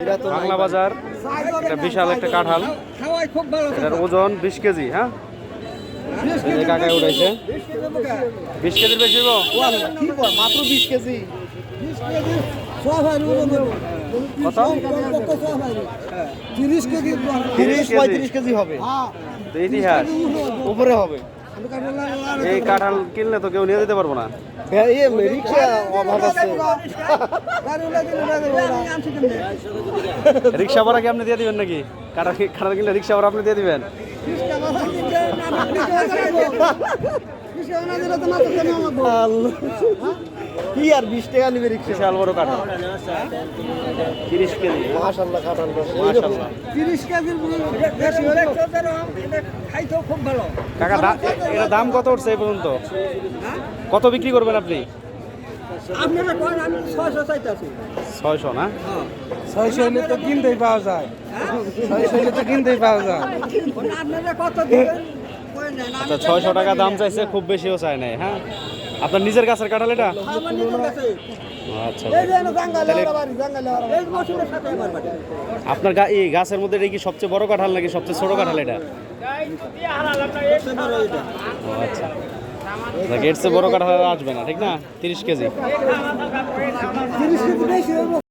বাংলা বাজার একটা বিশাল একটা কাঁঠাল, এটার ওজন 20 কেজি। হ্যাঁ, কাকায় উঠেছে 20 কেজির বেশি মাত্র 20 কেজি। কত? 30-35 কেজি হবে। ইতিহাস উপরে হবে। এই কাঁঠাল কিনলে তো কেউ নিয়ে যেতে পারবো না। রিক্সা অভাব আছে। রিক্সা ভাড়া কি আপনি দিয়ে দিবেন নাকি? কাঁঠাল কিনলে রিক্সা ভাড়া আপনি দিয়ে দিবেন? কি আর 20 টাকা নিবে রিক্সা? বিশাল বড় কাঁঠাল, 30 কেজি। মাশাআল্লাহ কাঁঠাল মাশাআল্লাহ। 30 কেজির বেশি হলে খাইতেও খুব ভালো। কাকা এটা দাম কত উঠছে এই পর্যন্ত? কত বিক্রি করবেন আপনি? আপনারা কোন আমি 600 চাইতাছি। 600 না? 600 হলে তো কিনতেই পাওয়া যায়। 600 হলে তো কিনতেই পাওয়া যায়। আপনারা কত দিবেন? আচ্ছা, 600 টাকা দাম চাইছে, খুব বেশিও চায় নাই। হ্যাঁ, আপনার নিজের গাছের কাঁঠাল এটা? আচ্ছা, আপনার এই গাছের মধ্যে এটা কি সবচেয়ে বড় কাঁঠাল নাকি সবচেয়ে ছোট কাঁঠাল এটা? আচ্ছা, এর চেয়ে বড় কাঁঠাল আসবে না, ঠিক না? 30 কেজি।